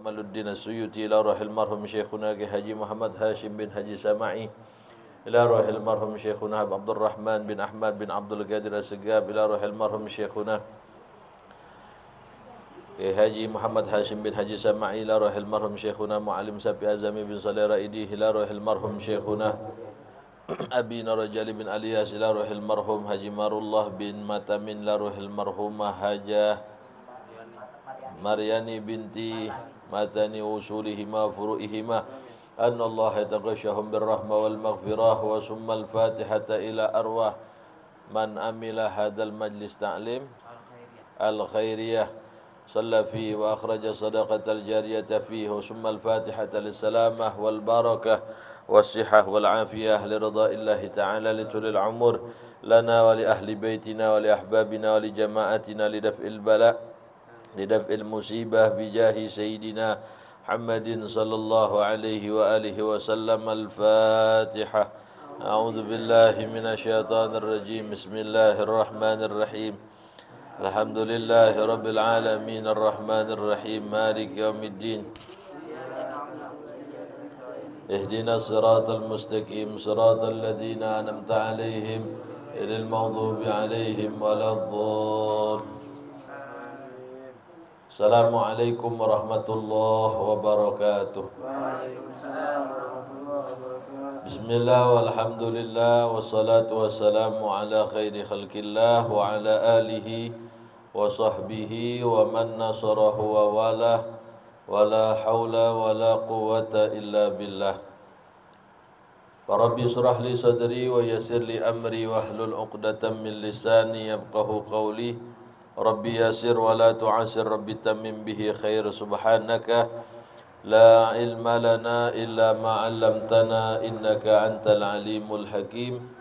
Kamaluddin As-Suyuti ila rohil marhum Syekhuna Ki Haji Muhammad Hashim bin Haji Sama'i ila rohil marhum Syekhuna Abdul Rahman bin Ahmad bin Abdul Qadir As-Segab ila rohil marhum Syekhuna Ki Haji Muhammad Hashim bin Haji Sama'i ila rohil marhum Syekhuna Mu'alim Sapi Azami bin Salih Raidi ila rohil marhum Syekhuna Abi Narajali bin Aliyas ila rohil marhum Haji Marullah bin Matamin ila rohil marhumah Hajah Maryani binti matani usulihima furu'ihima anna Allah yataghashahum birrahma wal maghfirah wa summa al-fatihata ila arwah man amila hadal majlis ta'lim al-khairiyah salla fihi wa akhraja sadaqatal jariyata fihi wa summa al-fatihata lissalamah wal barakah والصحة والعافية لرضاء الله تعالى لطول العمر لنا ولأهل بيتنا ولأحبابنا ولجماعتنا لدفع البلاء لدفع المصيبة بجاه سيدنا محمد صلى الله عليه وآله وسلم الفاتحة أعوذ بالله من الشيطان الرجيم بسم الله الرحمن الرحيم الحمد لله رب العالمين الرحمن الرحيم مالك يوم الدين اهدنا الصراط المستقيم صراط الذين أنعمت عليهم غير المغضوب عليهم ولا الضالين Assalamualaikum warahmatullahi wabarakatuh. Bismillah walhamdulillah wassalatu wassalamu ala khairi khalqillah wa ala alihi wa sahbihi wa man nasarahu wa walah wa la hawla wa la quwwata illa billah. Rabbi surah li sadri wa yassir li amri wa hlul uqdatan min lisani yafqahu qawli. Rabbi yasir wa la tu'asir Rabbi tamim bihi khair subhanaka la ilma lana illa ma 'allamtana innaka antal alimul hakim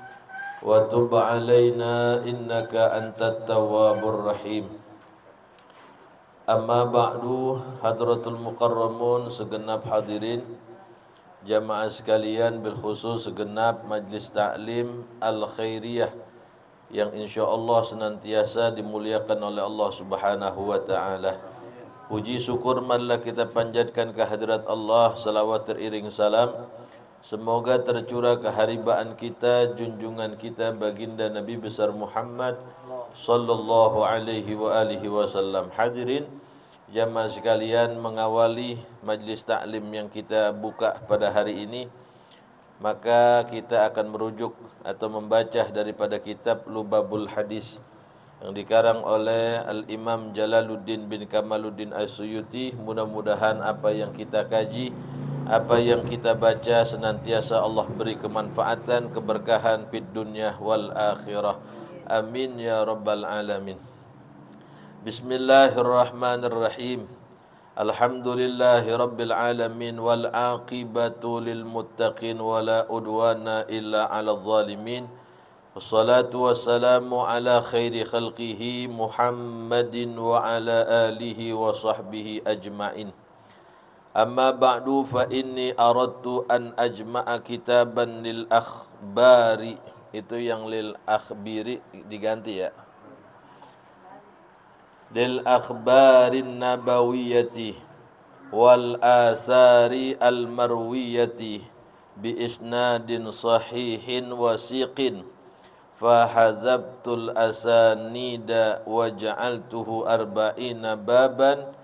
wa tub 'alaina innaka antat tawwabur rahim. Amma ba'du, hadratul mukarramun, segenap hadirin jamaah sekalian, bil khusus segenap majlis ta'lim al-khairiyah yang insyaAllah senantiasa dimuliakan oleh Allah Subhanahu wa ta'ala. Puji syukur marilah kita panjatkan kehadirat Allah, salawat teriring salam. Semoga tercurah keharibaan kita, junjungan kita baginda Nabi besar Muhammad sallallahu alaihi wa alihi wasallam. Hadirin jamaah sekalian, mengawali majlis taklim yang kita buka pada hari ini, maka kita akan merujuk atau membaca daripada kitab Lubabul Hadis yang dikarang oleh Al-Imam Jalaluddin bin Kamaluddin As-Suyuti. Mudah-mudahan apa yang kita kaji, apa yang kita baca senantiasa Allah beri kemanfaatan, keberkahan fid dunya wal akhirah. Amin ya rabbal alamin. Bismillahirrahmanirrahim. Alhamdulillahi rabbil alamin wal aqibatu lil muttaqin wala udwana illa 'alal zalimin. Wassalatu wassalamu ala khairi khalqihi Muhammadin wa ala alihi wa sahbihi ajma'in. Amma ba'du fa inni aradtu an ajma'a kitaban lil akhbari. Itu yang lil akhbiri diganti ya. Lil akhbarin nabawiyyati wal asari al marwiyati bi isnadin sahihin wasiqin fahadzabtul asanida wa ja'altuhu arba'ina baban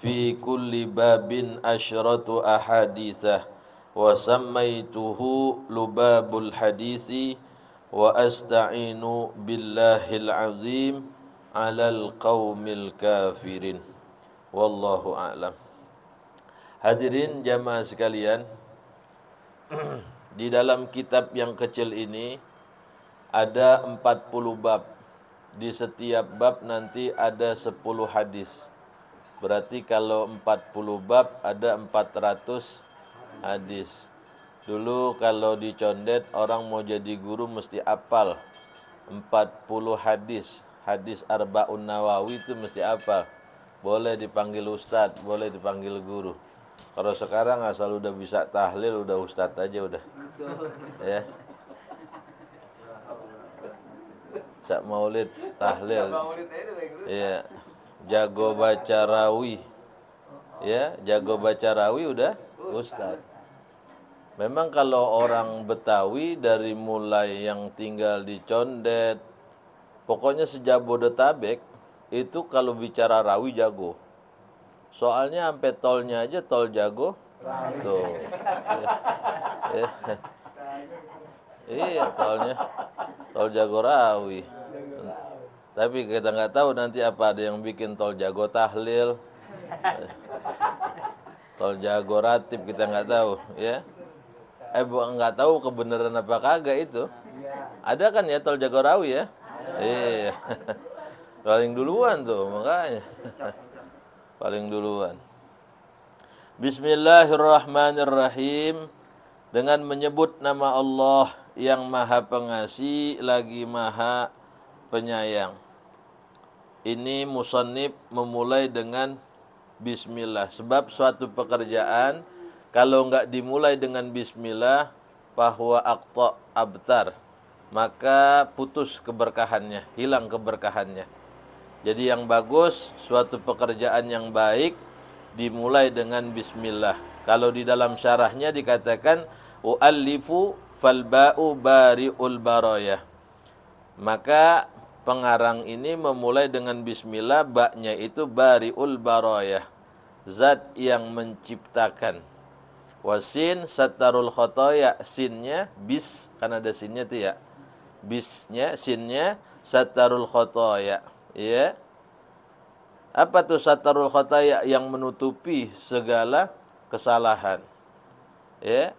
fi kulli babin asyratu ahaditsah wa sammaituhu lubabul hadisi wa asta'inu billahil azim alal qaumil kafirin. Wallahu a'lam. Hadirin jamaah sekalian, di dalam kitab yang kecil ini ada 40 bab. Di setiap bab nanti ada 10 hadis. Berarti kalau 40 bab ada 400 hadis. Dulu kalau di Condet orang mau jadi guru mesti hafal 40 hadis. Hadis Arba'un Nawawi itu mesti hafal. Boleh dipanggil ustadz, boleh dipanggil guru. Kalau sekarang asal udah bisa tahlil, udah ustadz aja udah. Ya. Sak maulid, tahlil. Iya. Jago baca rawi. Ya, jago baca rawi udah ustaz. Memang kalau orang Betawi dari mulai yang tinggal di Condet, pokoknya sejabodetabek itu kalau bicara rawi jago. Soalnya sampai tolnya aja tol jago. Tuh. Ya. Iya, tol Jagorawi. Tapi kita nggak tahu nanti apa ada yang bikin tol Jago Tahlil, tol Jago Ratib, kita nggak tahu, ya. Nggak tahu kebenaran apa kagak itu. Ada kan ya tol Jagorawi ya? Iya. Paling duluan tuh makanya. Paling duluan. Bismillahirrahmanirrahim. Dengan menyebut nama Allah yang Maha Pengasih lagi Maha Penyayang. Ini musannif memulai dengan bismillah. Sebab suatu pekerjaan kalau enggak dimulai dengan bismillah, bahwa aqta abtar, maka putus keberkahannya, hilang keberkahannya. Jadi yang bagus, suatu pekerjaan yang baik dimulai dengan bismillah. Kalau di dalam syarahnya dikatakan u'allifu falba'u bari'ul barayah. Maka pengarang ini memulai dengan bismillah, baknya itu bari'ul barayah, zat yang menciptakan. Wasin satarul khotoya, sinnya bis, karena ada sinnya itu ya. Bisnya, sinnya satarul khotoya. Ya. Apa tuh satarul khotoya? Yang menutupi segala kesalahan. Ya.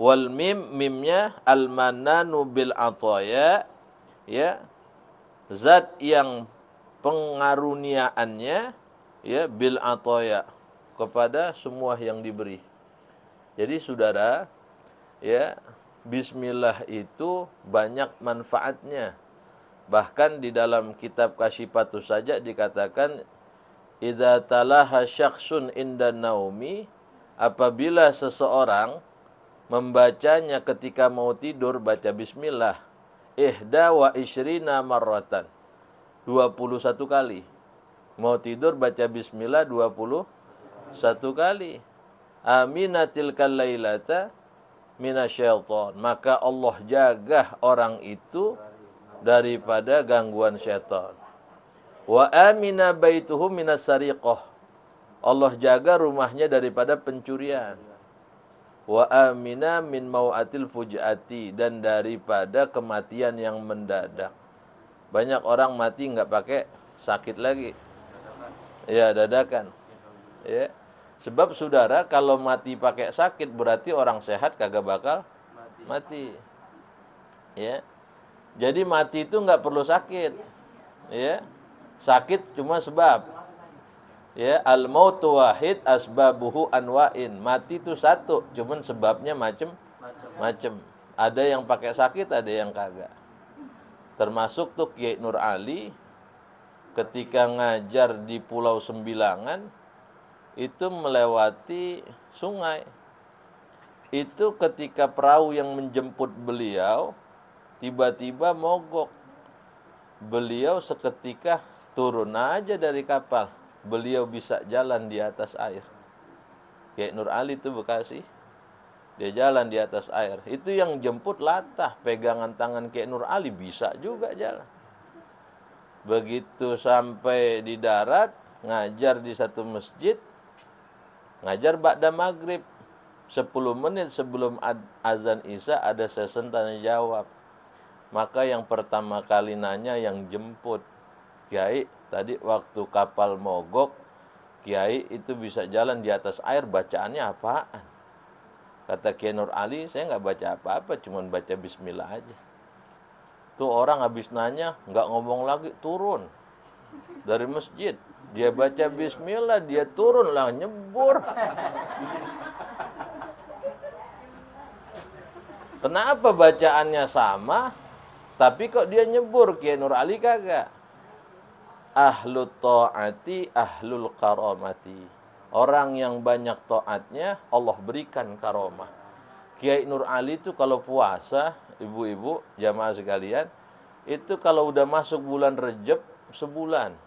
Wal mim, mimnya al-mananu bil ataya. Ya. Zat yang pengaruniaannya ya bil ataya, kepada semua yang diberi. Jadi saudara, ya, bismillah itu banyak manfaatnya. Bahkan di dalam kitab Kasyifatus saja dikatakan idza talaha syakhsun inda naumi, apabila seseorang membacanya ketika mau tidur, baca bismillah ihda wa isyrina marratan, 21 kali. Mau tidur baca bismillah 21 kali. Aminatil kalailata minasyaiton, maka Allah jaga orang itu daripada gangguan syaitan. Wa amina baituhu minas sariqah, Allah jaga rumahnya daripada pencurian. Wa amina min mau'atil fujati, dan daripada kematian yang mendadak. Banyak orang mati nggak pakai sakit lagi, ya, dadakan, ya. Sebab saudara, kalau mati pakai sakit berarti orang sehat kagak bakal mati. Ya. Jadi mati itu nggak perlu sakit. Ya. Sakit cuma sebab. Ya, al-mautu wahid asbabuhu anwa'in. Mati itu satu, cuman sebabnya macem-macem. Ada yang pakai sakit, ada yang kagak. Termasuk tuh Kiai Nur Ali ketika ngajar di Pulau Sembilangan, itu melewati sungai. Itu ketika perahu yang menjemput beliau tiba-tiba mogok. Beliau seketika turun aja dari kapal. Beliau bisa jalan di atas air. Kayak Nur Ali itu Bekasi, dia jalan di atas air. Itu yang jemput latah, pegangan tangan kayak Nur Ali bisa juga jalan. Begitu sampai di darat, ngajar di satu masjid, ngajar ba'da maghrib, 10 menit sebelum azan isya ada sesi tanya jawab. Maka yang pertama kali nanya yang jemput, Kiai, tadi waktu kapal mogok, Kiai itu bisa jalan di atas air, bacaannya apaan? Kata Kiai Nur Ali, saya nggak baca apa-apa, cuma baca bismillah aja. Tuh orang habis nanya, nggak ngomong lagi, turun dari masjid. Dia baca bismillah, dia turun lah, nyebur. Kenapa bacaannya sama, tapi kok dia nyebur? Kiai Nur Ali kagak. Ahlu ta'ati, ahlul karamati. Orang yang banyak taatnya, Allah berikan karamah. Kiai Nur Ali itu kalau puasa, ibu-ibu, jamaah sekalian, itu kalau udah masuk bulan Rejab, sebulan.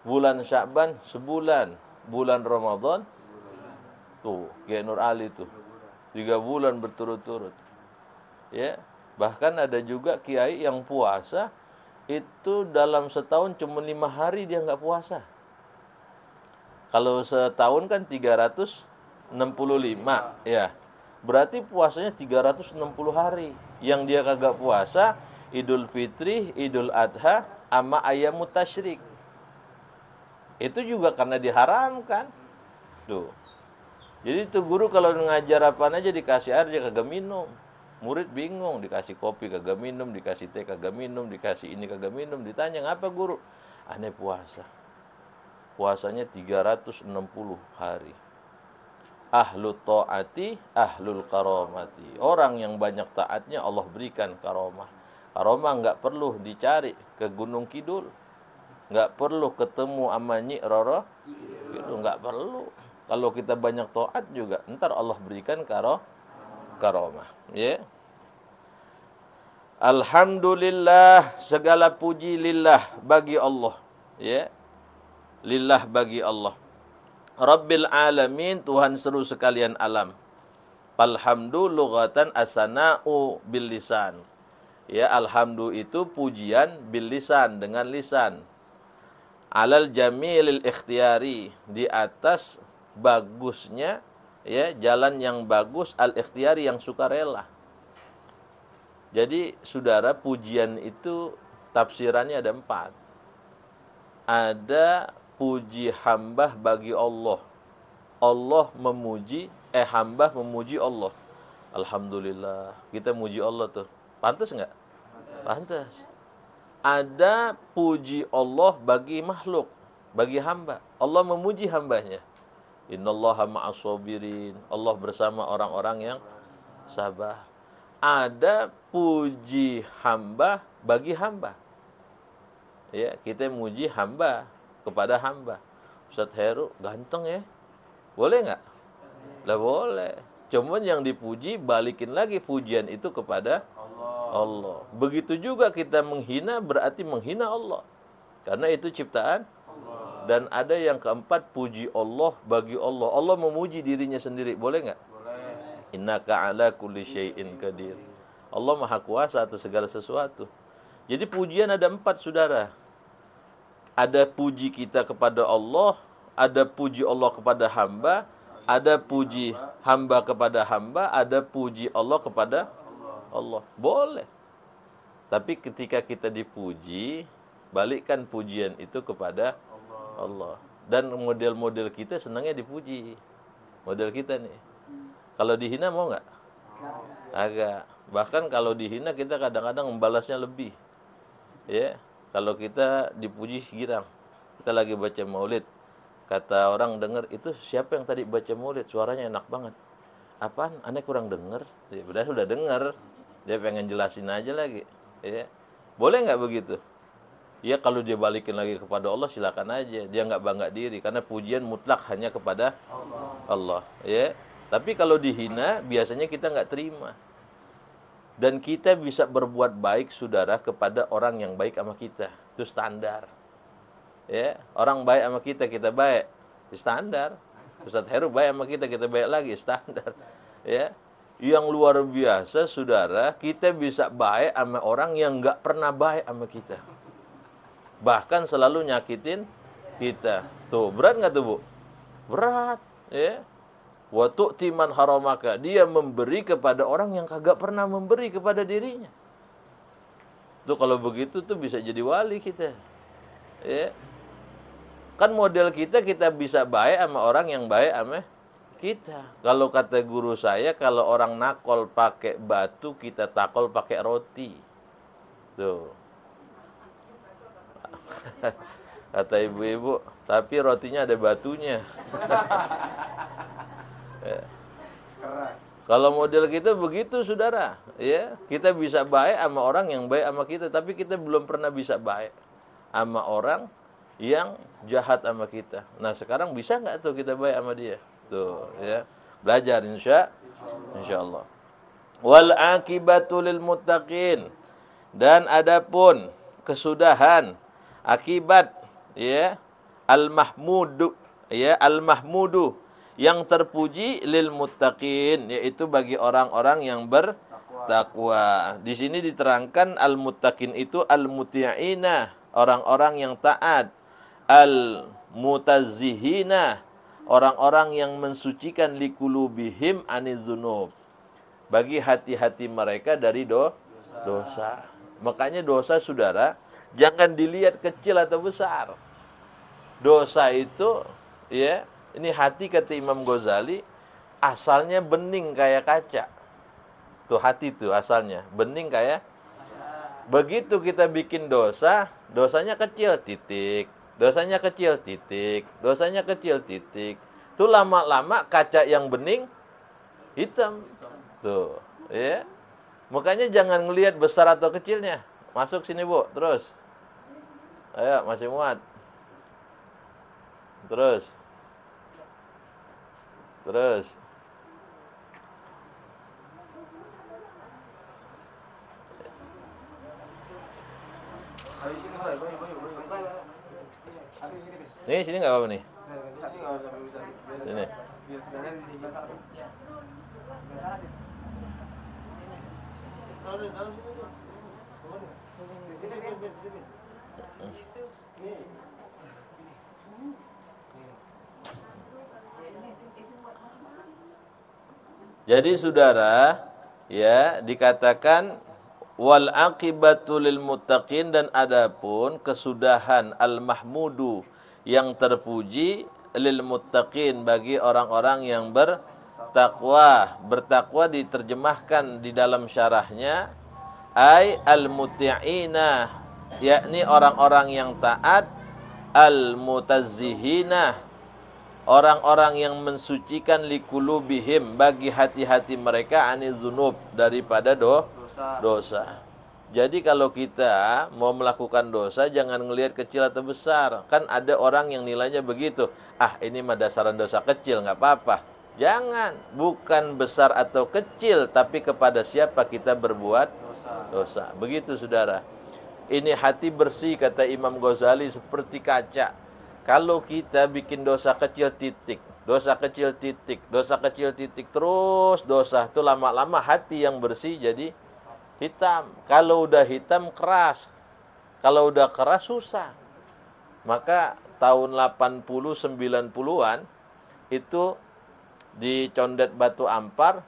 Bulan Sya'ban sebulan, bulan Ramadan. Tuh, Kiai Nur Ali tuh. 3 bulan berturut-turut. Ya, bahkan ada juga kiai yang puasa itu dalam setahun cuma 5 hari dia nggak puasa. Kalau setahun kan 365, ya. Berarti puasanya 360 hari. Yang dia kagak puasa Idul Fitri, Idul Adha, sama Ayyamut Tasyrik. Itu juga karena diharamkan. Tuh. Jadi tuh guru kalau ngajar apaan aja dikasih air dia kagak minum. Murid bingung, dikasih kopi kagak minum, dikasih teh kagak minum, dikasih ini kagak minum. Ditanya, "Ngapa guru?" "Aneh puasa." Puasanya 360 hari. Ahlu ta'ati, ahlul karomati. Orang yang banyak taatnya Allah berikan karomah. Karomah nggak perlu dicari ke Gunung Kidul. Nggak perlu ketemu sama Nyi Roro. Gitu, nggak perlu. Kalau kita banyak taat juga, ntar Allah berikan karomah. Ya. Alhamdulillah, segala puji lillah bagi Allah. Ya. Lillah bagi Allah. Rabbil alamin, Tuhan seru sekalian alam. Alhamdu lughatan asana'u bil lisan. Ya, alhamdu itu pujian bil lisan, dengan lisan. Alal jamilil ikhtiyari, di atas bagusnya ya jalan yang bagus, al ikhtiyari yang sukarela. Jadi saudara, pujian itu tafsirannya ada 4. Ada puji hamba bagi Allah. Allah memuji, hamba memuji Allah. Alhamdulillah, kita muji Allah tuh. Pantas nggak? Pantas. Ada puji Allah bagi makhluk, bagi hamba. Allah memuji hambanya. Innallaha ma'as sabirin. Allah bersama orang-orang yang sabar. Ada puji hamba bagi hamba. Ya, kita muji hamba kepada hamba. Ustaz Heru ganteng ya. Boleh nggak? Lah boleh. Cuman yang dipuji balikin lagi pujian itu kepada Allah. Begitu juga kita menghina berarti menghina Allah. Karena itu ciptaan. Dan ada yang keempat, puji Allah bagi Allah. Allah memuji dirinya sendiri. Boleh nggak? Boleh. Innaka ala kulli syai'in qadir. Allah maha kuasa atas segala sesuatu. Jadi pujian ada 4 saudara. Ada puji kita kepada Allah, ada puji Allah kepada hamba, ada puji hamba kepada hamba, ada puji Allah kepada Allah. Boleh. Tapi ketika kita dipuji, balikkan pujian itu kepada Allah. Dan model-model kita senangnya dipuji. Model kita nih. Kalau dihina mau nggak? Agak. Bahkan kalau dihina kita kadang-kadang membalasnya lebih. Ya. Kalau kita dipuji girang. Kita lagi baca maulid. Kata orang dengar, itu siapa yang tadi baca maulid? Suaranya enak banget. Apaan? Aneh kurang dengar. Ya, sudah dengar. Dia pengen jelasin aja lagi. Ya. Boleh nggak begitu? Ya, kalau dia balikin lagi kepada Allah silakan aja. Dia nggak bangga diri karena pujian mutlak hanya kepada Allah. Ya. Tapi kalau dihina biasanya kita nggak terima. Dan kita bisa berbuat baik saudara kepada orang yang baik sama kita. Itu standar. Ya, orang baik sama kita, kita baik. Standar. Ustaz Heru baik sama kita, kita baik lagi, standar. Ya. Yang luar biasa saudara, kita bisa baik sama orang yang nggak pernah baik sama kita. Bahkan selalu nyakitin kita. Tuh, berat nggak tuh, Bu? Berat, ya. Wa tu'ti man haramaka. Dia memberi kepada orang yang kagak pernah memberi kepada dirinya. Tuh kalau begitu tuh bisa jadi wali kita. Ya. Kan model kita bisa baik sama orang yang baik sama kita. Kalau kata guru saya, kalau orang nakol pakai batu, kita takol pakai roti. Tuh. Kata ibu-ibu, tapi rotinya ada batunya. Ya. Kalau model kita begitu saudara, ya, kita bisa baik sama orang yang baik sama kita, tapi kita belum pernah bisa baik sama orang yang jahat sama kita. Nah sekarang bisa nggak tuh kita baik sama dia? Tuh, ya, belajar insya Allah. Wal akibatu lil muttaqin, dan adapun kesudahan, akibat, ya, al mahmudu, Ya, al-mahmudu, yang terpuji lil muttaqin, yaitu bagi orang-orang yang bertakwa. Di sini diterangkan al-muttaqin itu al-muti'ina, orang-orang yang taat. Al-mutazzihina, orang-orang yang mensucikan likulubihim anidzunub, bagi hati-hati mereka dari dosa. Makanya dosa, saudara, jangan dilihat kecil atau besar. Dosa itu, ya, ini hati kata Imam Ghazali, asalnya bening kayak kaca. Tuh hati tuh asalnya bening kayak. Begitu kita bikin dosa, dosanya kecil titik, dosanya kecil titik, dosanya kecil titik. Tuh lama-lama kaca yang bening hitam. Tuh, ya. Makanya jangan ngelihat besar atau kecilnya. Masuk sini, Bu. Terus. Ayo, masih muat. Terus. Terus. Nih, sini nggak apa-apa nih. Sini. Jadi saudara, ya, dikatakan wal aqibatu lil muttaqin, dan adapun kesudahan al-mahmudu yang terpuji lil muttaqin, bagi orang-orang yang bertakwa. Bertakwa diterjemahkan di dalam syarahnya ay al-muti'ina, yakni orang-orang yang taat, al-mutazzihina, orang-orang yang mensucikan likulubihim, bagi hati-hati mereka anidzunub, daripada dosa. Jadi kalau kita mau melakukan dosa, jangan ngelihat kecil atau besar. Kan ada orang yang nilainya begitu. Ah, ini mah dasaran dosa kecil, nggak apa-apa. Jangan, bukan besar atau kecil, tapi kepada siapa kita berbuat dosa. Begitu saudara. Ini hati bersih, kata Imam Ghazali, seperti kaca. Kalau kita bikin dosa kecil titik, dosa kecil titik, dosa kecil titik, terus dosa, itu lama-lama hati yang bersih jadi hitam. Kalau udah hitam keras, kalau udah keras susah. Maka tahun 80 90-an itu di Condet Batu Ampar,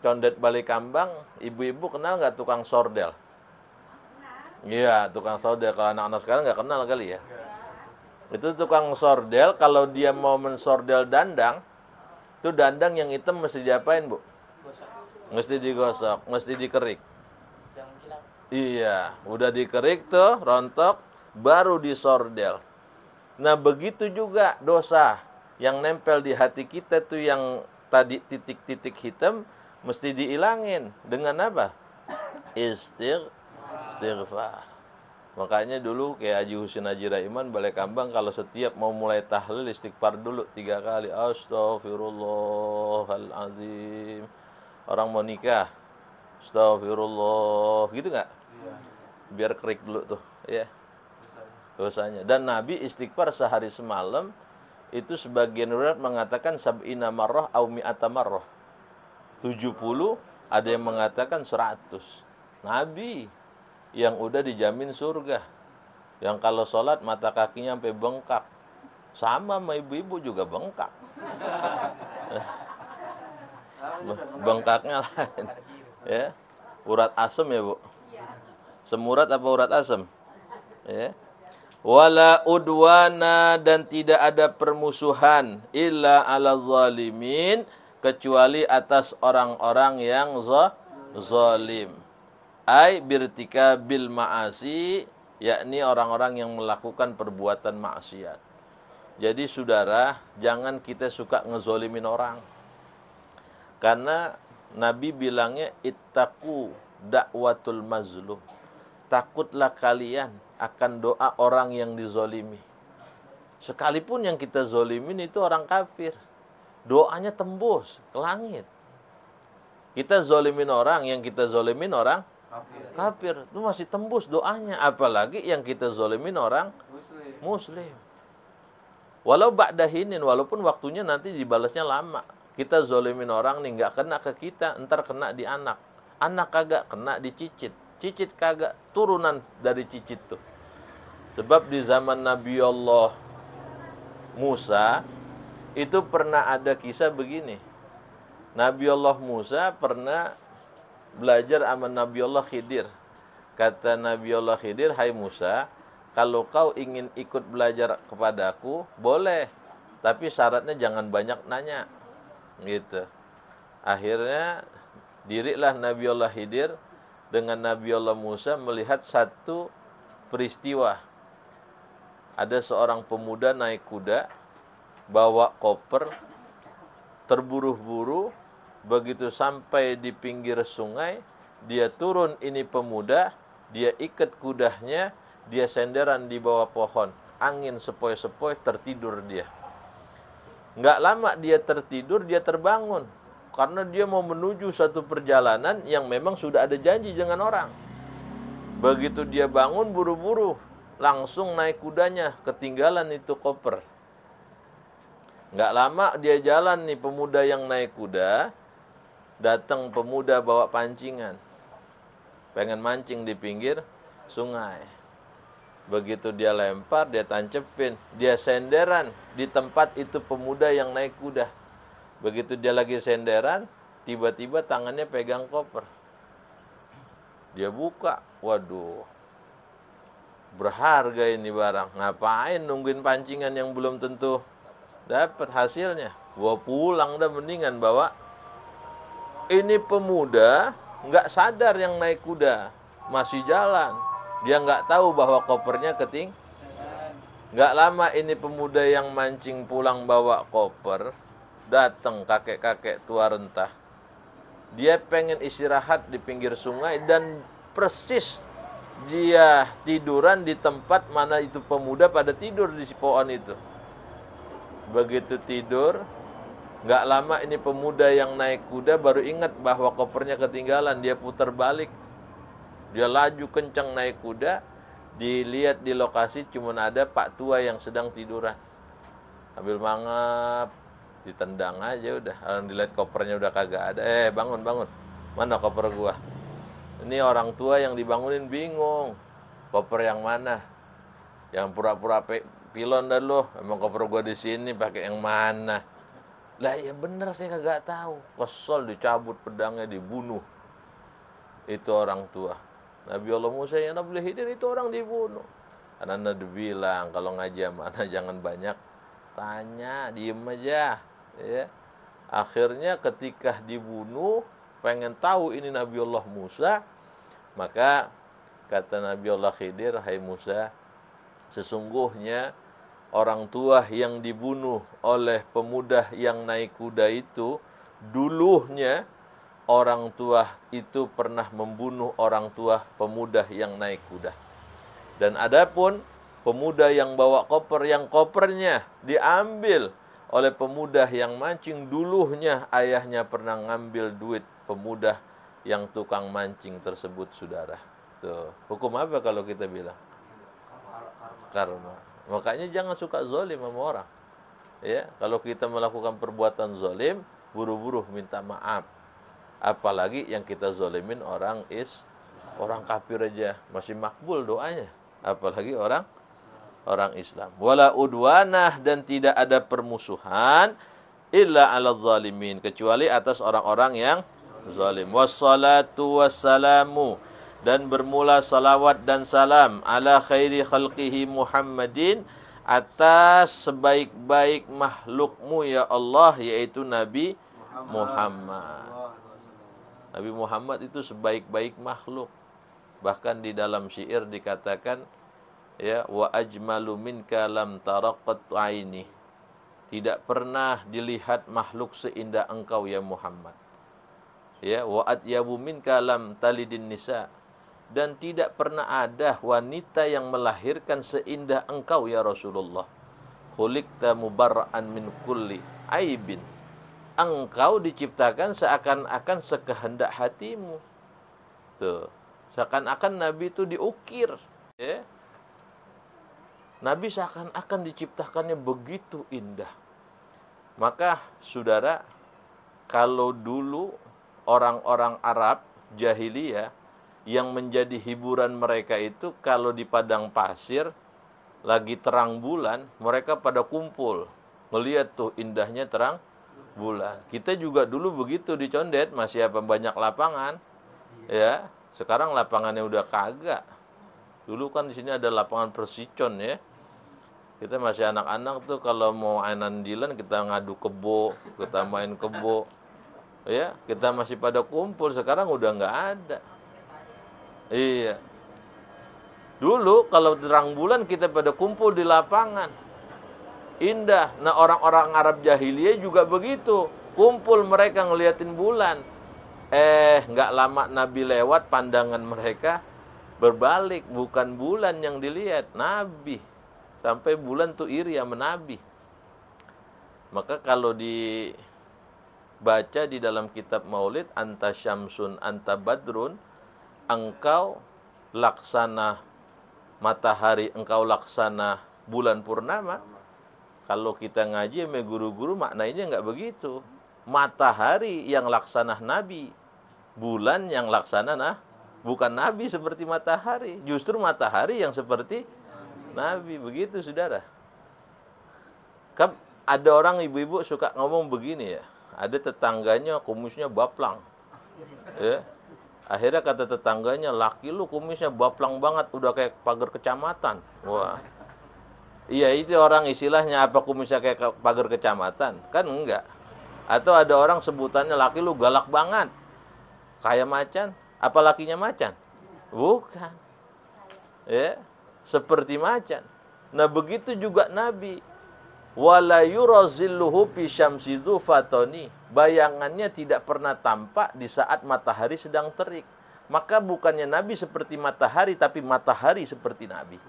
Condet Balikambang, ibu-ibu kenal nggak tukang sordel? Iya, tukang sordel. Kalau anak-anak sekarang nggak kenal kali ya. Itu tukang sordel, kalau dia mau mensordel dandang, itu dandang yang hitam mesti diapain, Bu? Mesti digosok, mesti dikerik. Iya, udah dikerik tuh, rontok, baru disordel. Nah, begitu juga dosa yang nempel di hati kita tuh, yang tadi titik-titik hitam, mesti diilangin. Dengan apa? Istighfar. Makanya dulu kayak Haji Husin Haji Raiman Balikambang, kalau setiap mau mulai tahlil istighfar dulu 3 kali. Astaghfirullahalazim. Orang mau nikah, astaghfirullah, gitu nggak? Biar kerik dulu tuh, ya, dosanya. Dan Nabi istighfar sehari semalam itu sebagian riwayat mengatakan sab'ina marrah au mi'ata marrah. 70, ada yang mengatakan 100. Nabi yang udah dijamin surga, yang kalau sholat mata kakinya sampai bengkak, sama ibu-ibu juga bengkak. Bengkaknya lain, ya, urat asem ya, Bu. Semurat apa urat asem? Ya. Wala udwana, dan tidak ada permusuhan illa ala zalimin, kecuali atas orang-orang yang zalim. Ai birtika bil ma'asi, yakni orang-orang yang melakukan perbuatan maksiat. Jadi saudara, jangan kita suka ngezolimin orang. Karena Nabi bilangnya ittaqu da'watul mazlum. Takutlah kalian akan doa orang yang dizolimi. Sekalipun yang kita zolimin itu orang kafir, doanya tembus ke langit. Kita zolimin orang, yang kita zolimin orang kafir, itu masih tembus doanya. Apalagi yang kita zolimin orang muslim. Walau ba'dahinin, walaupun waktunya nanti dibalasnya lama. Kita zolimin orang nih, nggak kena ke kita, ntar kena di anak. Anak kagak, kena di cicit. Cicit kagak, turunan dari cicit tuh. Sebab di zaman Nabi Allah Musa, itu pernah ada kisah begini. Nabi Allah Musa pernah belajar sama Nabi Allah Khidir. Kata Nabi Allah Khidir, hai Musa, kalau kau ingin ikut belajar kepadaku, boleh. Tapi syaratnya jangan banyak nanya. Gitu. Akhirnya dirilah Nabi Allah Khidir dengan Nabi Allah Musa melihat satu peristiwa. Ada seorang pemuda naik kuda, bawa koper, terburu-buru, begitu sampai di pinggir sungai, dia turun ini pemuda, dia ikat kudanya, dia senderan di bawah pohon. Angin sepoi-sepoi, tertidur dia. Nggak lama dia tertidur, dia terbangun. Karena dia mau menuju satu perjalanan yang memang sudah ada janji dengan orang. Begitu dia bangun, buru-buru, langsung naik kudanya, ketinggalan itu koper. Nggak lama dia jalan nih, pemuda yang naik kuda, datang pemuda bawa pancingan. Pengen mancing di pinggir sungai. Begitu dia lempar, dia tancepin, dia senderan di tempat itu pemuda yang naik kuda. Begitu dia lagi senderan, tiba-tiba tangannya pegang koper. Dia buka, waduh, berharga ini barang. Ngapain nungguin pancingan yang belum tentu dapat hasilnya? Gua pulang dah mendingan bawa. Ini pemuda nggak sadar yang naik kuda, masih jalan. Dia nggak tahu bahwa kopernya Nggak lama ini pemuda yang mancing pulang bawa koper, datang kakek-kakek tua rentah. Dia pengen istirahat di pinggir sungai dan persis dia tiduran di tempat mana itu pemuda pada tidur di si pohon itu. Begitu tidur, nggak lama ini pemuda yang naik kuda baru ingat bahwa kopernya ketinggalan. Dia putar balik, dia laju kencang naik kuda. Dilihat di lokasi cuma ada Pak Tua yang sedang tiduran. Ambil mangap, ditendang aja udah. Kalau dilihat kopernya udah kagak ada. Bangun, bangun. Mana koper gua? Ini orang tua yang dibangunin bingung. Koper yang mana? Yang pura-pura pilon dah lo. Emang koper gua di sini pakai yang mana? Lah ya bener, saya kagak tahu. Kesel, dicabut pedangnya, dibunuh. Itu orang tua. Nabi Allah Musa yang Nabi Khidir itu orang dibunuh. Karena Nabi bilang kalau ngaji mana jangan banyak tanya, diem aja. Ya. Akhirnya ketika dibunuh, pengen tahu ini Nabi Allah Musa, maka kata Nabi Allah Khidir, hai Musa, sesungguhnya orang tua yang dibunuh oleh pemuda yang naik kuda itu, dulunya orang tua itu pernah membunuh orang tua pemuda yang naik kuda. Dan adapun pemuda yang bawa koper, yang kopernya diambil oleh pemuda yang mancing, dulunya ayahnya pernah ngambil duit pemuda yang tukang mancing tersebut, saudara. Tuh, hukum apa kalau kita bilang? Karma. Makanya jangan suka zalim sama orang. Ya, kalau kita melakukan perbuatan zalim, buru-buru minta maaf. Apalagi yang kita zalimin orang kafir aja masih makbul doanya, apalagi orang Islam. Wala udwanah, dan tidak ada permusuhan illa 'alal zalimin, kecuali atas orang-orang yang zalim. Wassalatu wassalamu, dan bermula salawat dan salam ala khairi khalqihi Muhammadin, atas sebaik-baik makhlukmu ya Allah, yaitu Nabi Muhammad. Nabi Muhammad itu sebaik-baik makhluk. Bahkan di dalam syair dikatakan, ya, wa ajmalu minka lam taraqat aini. Tidak pernah dilihat makhluk seindah engkau ya Muhammad. Ya, wa atyabu minka lam talidin nisa. Dan tidak pernah ada wanita yang melahirkan seindah engkau ya Rasulullah. Khuliqta mubarra'an min kulli aibin. Engkau diciptakan seakan-akan sekehendak hatimu. Tuh, seakan-akan Nabi itu diukir, ya. Nabi seakan-akan diciptakannya begitu indah. Maka saudara, kalau dulu orang-orang Arab jahiliyah yang menjadi hiburan mereka itu kalau di padang pasir lagi terang bulan, mereka pada kumpul melihat tuh indahnya terang bulan. Kita juga dulu begitu di Condet, masih apa banyak lapangan. Ya, sekarang lapangannya udah kagak. Dulu kan di sini ada lapangan Persicon ya. Kita masih anak-anak tuh kalau mau andilan kita ngadu kebo, kita main kebo. Ya, kita masih pada kumpul, sekarang udah nggak ada. Iya. Dulu kalau terang bulan kita pada kumpul di lapangan. Indah. Nah, orang-orang Arab jahiliyah juga begitu. Kumpul mereka ngeliatin bulan. Nggak lama Nabi lewat, pandangan mereka berbalik. Bukan bulan yang dilihat, Nabi. Sampai bulan tuh iri sama Nabi. Maka kalau dibaca di dalam kitab Maulid, anta syamsun, anta badrun, engkau laksana matahari, engkau laksana bulan purnama. Kalau kita ngaji sama guru-guru maknanya nggak begitu. Matahari yang laksana Nabi, bulan yang laksana bukan Nabi seperti matahari. Justru matahari yang seperti Nabi. Begitu saudara. Kan ada orang ibu-ibu suka ngomong begini ya. Ada tetangganya kumisnya baplang. Ya. Akhirnya kata tetangganya, laki lu kumisnya baplang banget, udah kayak pagar kecamatan. Wah. Iya, itu orang istilahnya, apa kumisnya kayak pagar kecamatan? Kan enggak. Atau ada orang sebutannya, laki lu galak banget. Kayak macan. Apa lakinya macan? Bukan. Ya, seperti macan. Nah, begitu juga Nabi. Wala yurazilluhu fi syamsi dzufatani. Bayangannya tidak pernah tampak di saat matahari sedang terik. Maka bukannya Nabi seperti matahari, tapi matahari seperti Nabi.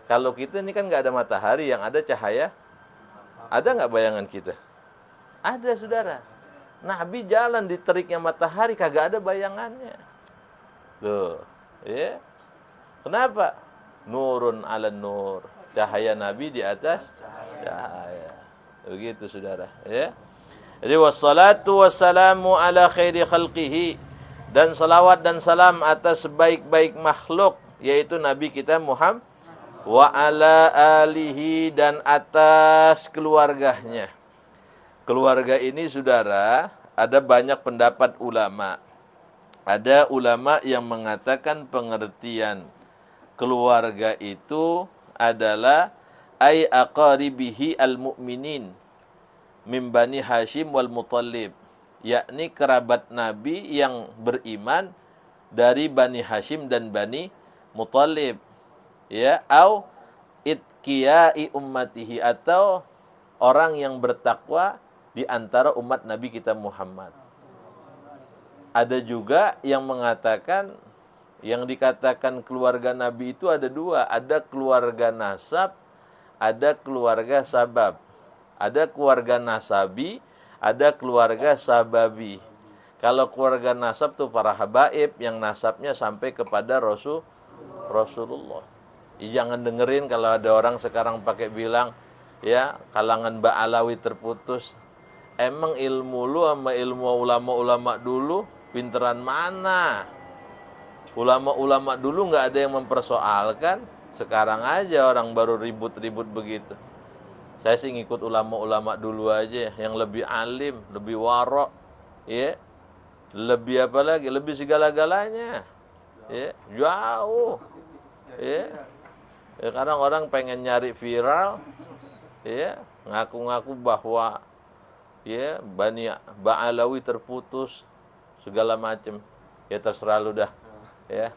Kalau kita ini kan nggak ada matahari, yang ada cahaya. Ada nggak bayangan kita? Ada, saudara. Nabi jalan di teriknya matahari, kagak ada bayangannya. Tuh, ya. Kenapa? Nurun ala nur. Cahaya Nabi di atas cahaya. Begitu saudara, ya. Jadi wassalatu wassalamu ala khairi khalqihi, dan salawat dan salam atas sebaik-baik makhluk, yaitu Nabi kita Muhammad, wa ala alihi, dan atas keluarganya. Keluarga ini saudara, ada banyak pendapat ulama. Ada ulama yang mengatakan pengertian keluarga itu adalah ay aqaribihi al-mu'minin min Bani Hashim wal Muttalib, yakni kerabat Nabi yang beriman dari Bani Hashim dan Bani Muttalib, ya, au itqiyai ummatihi, atau orang yang bertakwa di antara umat Nabi kita Muhammad. Ada juga yang mengatakan, yang dikatakan keluarga Nabi itu ada dua. Ada keluarga nasab, ada keluarga sabab. Ada keluarga nasabi, ada keluarga sababi. Kalau keluarga nasab tuh para habaib yang nasabnya sampai kepada Rasulullah. Jangan dengerin kalau ada orang sekarang pakai bilang, ya, kalangan Ba'alawi terputus. Emang ilmu lu sama ilmu ulama-ulama dulu pinteran mana? Ulama-ulama dulu nggak ada yang mempersoalkan. Sekarang aja orang baru ribut-ribut begitu. Saya sih ngikut ulama-ulama dulu aja, yang lebih alim, lebih warok, ya, lebih apa lagi, lebih segala-galanya, ya, jauh, ya. Sekarang orang pengen nyari viral, ya, ngaku-ngaku bahwa, ya, Bani Ba'alawi terputus, segala macam, ya terserah lu dah. Ya,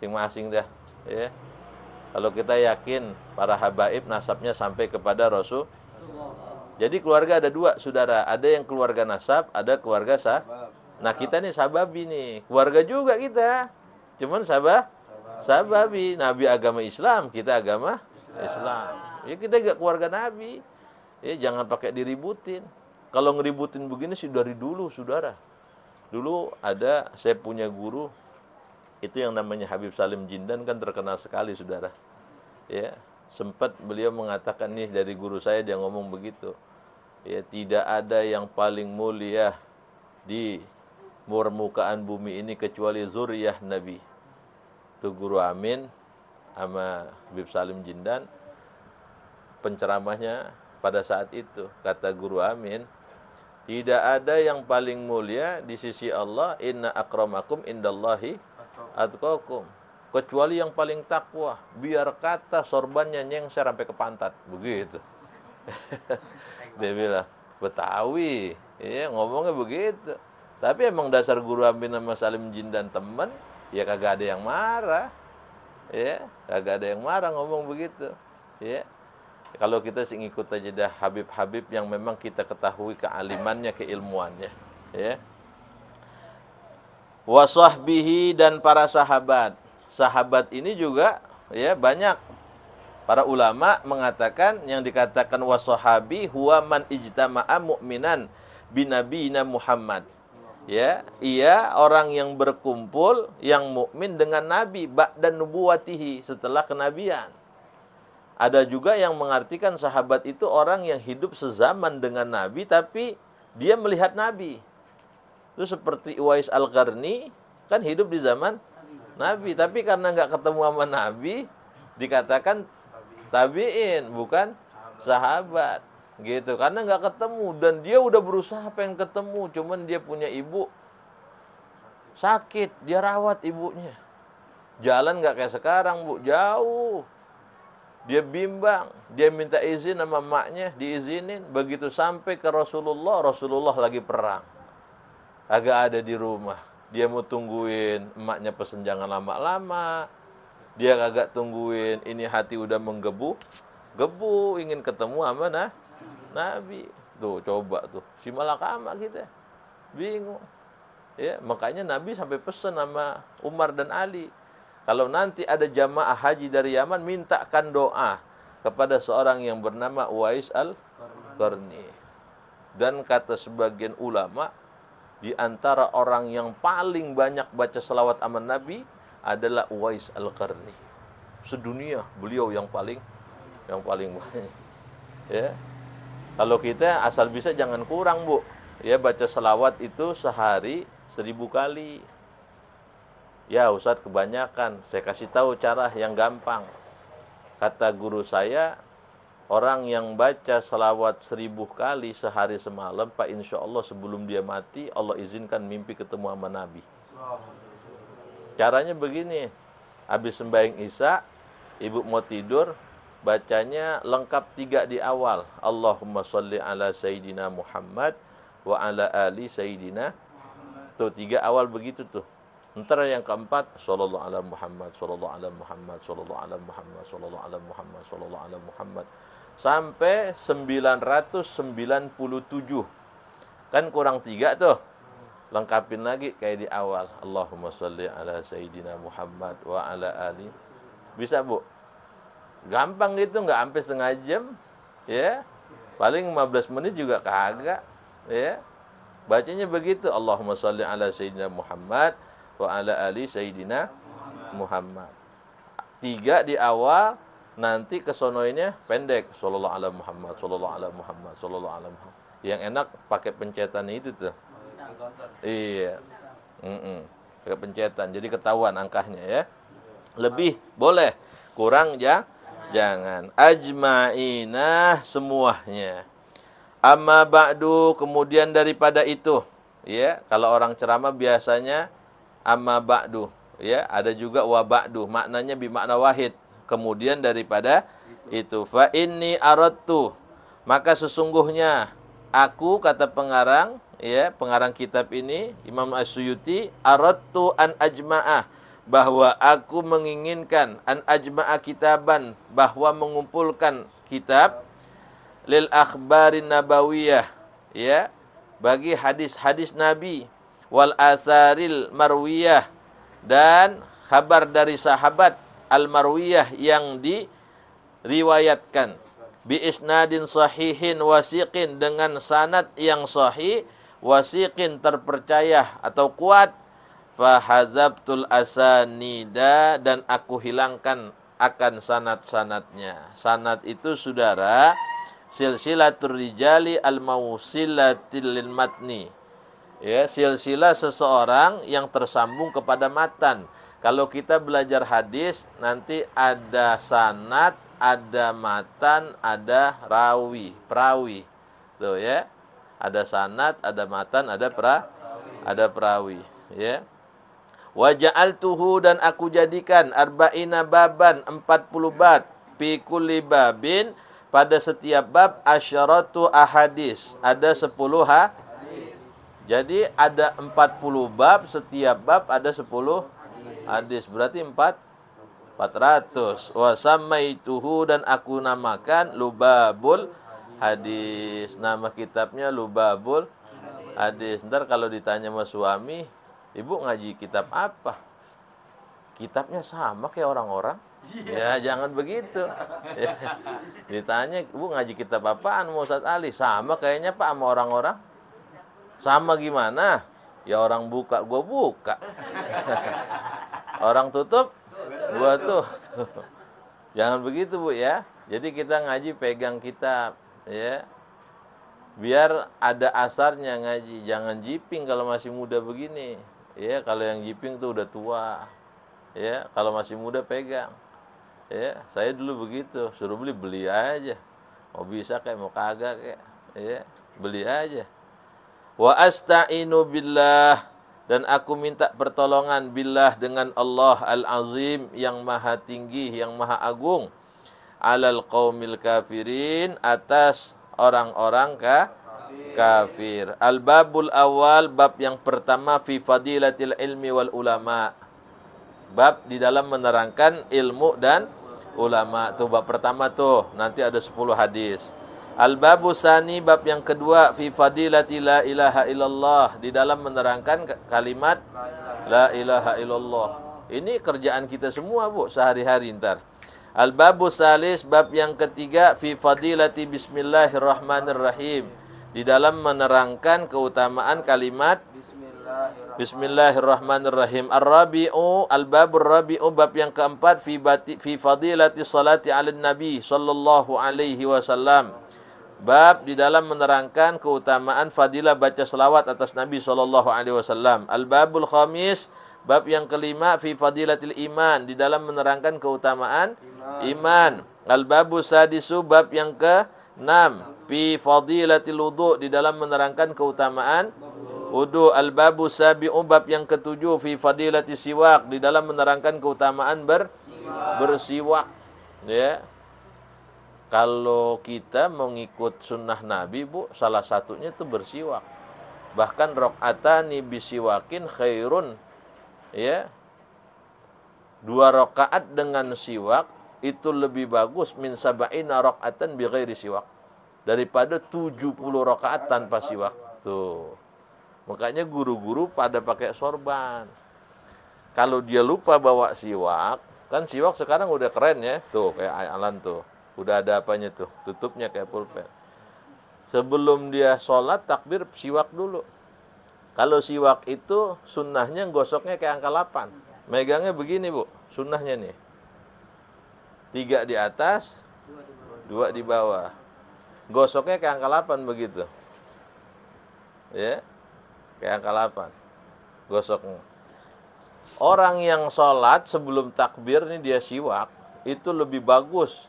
masing-masing dah, ya. Kalau kita yakin para habaib nasabnya sampai kepada Rasul. Jadi keluarga ada dua, saudara. Ada yang keluarga nasab, ada keluarga Nah, kita nih sababi nih. Keluarga juga kita. Cuman sababi. Nabi agama Islam, kita agama Islam. Ya, kita gak keluarga Nabi. Ya, jangan pakai diributin. Kalau ngeributin begini sih dari dulu, saudara. Dulu ada, saya punya guru, itu yang namanya Habib Salim Jindan, kan terkenal sekali, saudara. Ya, sempat beliau mengatakan nih, dari guru saya dia ngomong begitu. Ya, tidak ada yang paling mulia di permukaan bumi ini kecuali zuriyah Nabi. Itu Guru Amin sama Habib Salim Jindan, penceramahnya pada saat itu. Kata Guru Amin, tidak ada yang paling mulia di sisi Allah, inna akramakum indallahi atqakum, kecuali yang paling takwa. Biar kata sorbannya nyengser sampai ke pantat, begitu. Dia bilang, Betawi, ya ngomongnya begitu. Tapi emang dasar Guru Amin sama Salim Jindan teman, ya kagak ada yang marah. Ya, kagak ada yang marah ngomong begitu. Ya. Kalau kita sih ngikut aja dah Habib-Habib yang memang kita ketahui kealimannya, keilmuannya. Ya. Wa sahbihi, dan para sahabat. Sahabat ini juga ya banyak. Para ulama mengatakan yang dikatakan wasahabi huwa man ijtama'a mu'minan binabiyina Muhammad. Ya, ia orang yang berkumpul yang mukmin dengan Nabi ba'da nubuwatihi, setelah kenabian. Ada juga yang mengartikan sahabat itu orang yang hidup sezaman dengan Nabi tapi dia melihat Nabi. Itu seperti Uwais Al-Qarni, kan hidup di zaman Nabi, tapi karena nggak ketemu sama Nabi dikatakan tabi'in, bukan sahabat, gitu. Karena nggak ketemu, dan dia udah berusaha pengen ketemu, cuman dia punya ibu sakit, dia rawat ibunya. Jalan nggak kayak sekarang, Bu, jauh. Dia bimbang, dia minta izin sama maknya, diizinin. Begitu sampai ke Rasulullah, Rasulullah lagi perang, agak ada di rumah. Dia mau tungguin emaknya pesen jangan lama-lama. Dia kagak tungguin, ini hati udah menggebu, ingin ketemu sama Nabi. Tuh, coba tuh, si malakama kita, bingung. Ya, makanya Nabi sampai pesan sama Umar dan Ali, kalau nanti ada jamaah haji dari Yaman, mintakan doa kepada seorang yang bernama Uwais Al-Qarni. Dan kata sebagian ulama, di antara orang yang paling banyak baca selawat aman Nabi adalah Uwais Al-Qarni. Sedunia beliau yang paling banyak. Ya. Kalau kita asal bisa jangan kurang, Bu. Ya, baca selawat itu sehari 1000 kali. Ya, Ustadz kebanyakan. Saya kasih tahu cara yang gampang. Kata guru saya, orang yang baca selawat 1000 kali sehari semalam, Pak, insya Allah sebelum dia mati, Allah izinkan mimpi ketemu sama Nabi. Caranya begini, habis sembahyang Isya, ibu mau tidur, bacanya lengkap 3 di awal. Allahumma sholli ala Sayyidina Muhammad wa ala ali Sayyidina. Tuh 3 awal begitu tuh. Ntar yang keempat, sallallahu ala Muhammad, sallallahu ala Muhammad, sallallahu ala Muhammad, sallallahu ala Muhammad, sallallahu ala Muhammad. Sampai 997. Kan kurang 3 tuh. Lengkapin lagi kayak di awal. Allahumma sholli ala Sayyidina Muhammad wa ala ali. Bisa, Bu? Gampang gitu, nggak sampai setengah jam. Ya. Paling 15 menit juga kagak. Ya. Bacanya begitu. Allahumma sholli ala Sayyidina Muhammad wa ala ali Sayyidina Muhammad. 3 di awal, nanti kesonoinnya pendek. Sallallahu ala Muhammad, sallallahu ala Muhammad, sallallahu ala Muhammad. Yang enak pakai pencetan itu tuh. Iya. Pakai pencetan, jadi ketahuan angkanya ya. Lebih boleh, kurang jangan. Ajma'ina, semuanya. Amma ba'du, kemudian daripada itu, ya. Kalau orang ceramah biasanya amma ba'du, ya. Ada juga wa ba'du, maknanya bimakna wahid. Kemudian daripada itu, fa inni aradtu, maka sesungguhnya aku, kata pengarang, ya, pengarang kitab ini Imam As-Suyuti, aradtu an ajma'ah, bahwa aku menginginkan an ajma'a kitaban, bahwa mengumpulkan kitab lil akhbarin nabawiyah, ya, bagi hadis-hadis Nabi, wal asaril marwiyah, dan kabar dari sahabat al-marwiyah yang diriwayatkan, bi isnadin sahihin wasiqin, dengan sanad yang sahih, wasiqin terpercaya atau kuat. Fahadzabtul asanida, dan aku hilangkan akan sanad-sanadnya. Sanad itu saudara, silsilatur rijali al-mausilatil lil matni. Ya, silsilah seseorang yang tersambung kepada matan. Kalau kita belajar hadis, nanti ada sanad, ada matan, ada perawi. Tuh ya. Ada sanad, ada matan, ada perawi, ya. Wa ja'altuhu, dan aku jadikan arba'ina baban, 40 bab, fi kulli babin, pada setiap bab asyaratu ahadis, ada 10 hadis. Jadi ada 40 bab, setiap bab ada 10 hadis, berarti 400. Wa samaituhu, dan aku namakan Lubabul Hadis. Nama kitabnya Lubabul Hadis. Ntar kalau ditanya sama suami, ibu ngaji kitab apa? Kitabnya sama kayak orang-orang. Ya jangan begitu. Ya. Ditanya, ibu ngaji kitab apaan Ustaz Ali? Sama kayaknya Pak sama orang-orang. Sama gimana? Ya orang buka, gua buka. Orang tutup, gua tuh. Jangan begitu Bu ya. Jadi kita ngaji pegang kitab, ya. Biar ada asarnya ngaji. Jangan jiping kalau masih muda begini. Ya, kalau yang jiping tuh udah tua. Ya, kalau masih muda pegang. Ya, saya dulu begitu, suruh beli aja. Mau bisa kayak mau kagak kayak, ya, beli aja. Wa asta'inu billah, dan aku minta pertolongan billah dengan Allah al-azim, yang maha tinggi, yang maha agung, alal qaumil kafirin, atas orang-orang kafir. Al-babul awal, bab yang pertama, fi fadilatil ilmi wal ulama, bab di dalam menerangkan ilmu dan ulama. Tuh bab pertama tuh, nanti ada 10 hadis. Al-babu sani, bab yang kedua, fi fadilati la ilaha illallah, di dalam menerangkan kalimat la ilaha illallah. Ini kerjaan kita semua Bu, sehari-hari ntar. Al-babu salis, bab yang ketiga, fi fadilati bismillahirrahmanirrahim, di dalam menerangkan keutamaan kalimat Bismillahirrahmanirrahim. Ar-rabi'u, al-babur rabi'u, bab yang keempat, fi fadilati salati 'alan nabi sallallahu alaihi wasallam, bab di dalam menerangkan keutamaan fadilah baca selawat atas Nabi sallallahu alaihi wasallam. Al-babul khamis, bab yang kelima, fi fadilatil iman, di dalam menerangkan keutamaan iman. Al-babus sadisu, bab yang ke-6, fi fadilatil wudu, di dalam menerangkan keutamaan wudu. Al-babu sabi'u, bab yang ketujuh, fi fadilati siwak, di dalam menerangkan keutamaan bersiwak. Ya. Kalau kita mengikut sunnah Nabi Bu, salah satunya itu bersiwak. Bahkan rakaatani bisiwakin khairun. Ya. 2 rakaat dengan siwak itu lebih bagus min sab'ina rakaatan bi ghairi siwak, daripada 70 rakaat tanpa siwak. Tuh. Makanya guru-guru pada pakai sorban. Kalau dia lupa bawa siwak, kan siwak sekarang udah keren ya, tuh kayak Alan tuh, udah ada apanya tuh, tutupnya kayak pulpen. Sebelum dia sholat takbir siwak dulu. Kalau siwak itu sunnahnya gosoknya kayak angka 8. Megangnya begini Bu, sunnahnya nih. 3 di atas, 2 di bawah. Gosoknya kayak angka 8 begitu. Ya. Kayak angka 8 gosoknya. Orang yang sholat sebelum takbir nih dia siwak, itu lebih bagus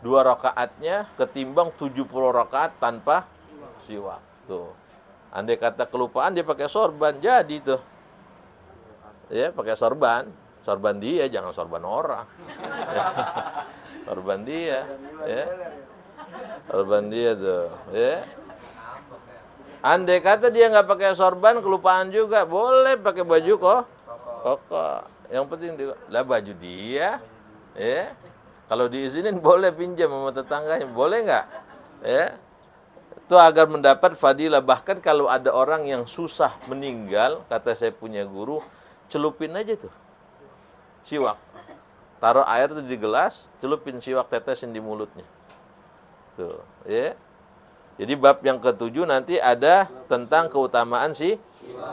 2 rakaatnya ketimbang 70 rakaat tanpa siwak. Tuh. Andai kata kelupaan dia pakai sorban, jadi tuh. Ya, pakai sorban. Sorban dia, jangan sorban orang. Sorban dia, ya. Sorban dia tuh, ya. Andai kata dia nggak pakai sorban, kelupaan juga, boleh pakai baju kok. Yang penting lah baju dia, ya. Kalau diizinin boleh pinjam sama tetangganya, boleh nggak? Ya. Itu agar mendapat fadilah. Bahkan kalau ada orang yang susah meninggal, kata saya punya guru, celupin aja tuh siwak. Taruh air tuh di gelas, celupin siwak, tetesin di mulutnya. Tuh, ya. Jadi bab yang ke-7 nanti ada tentang keutamaan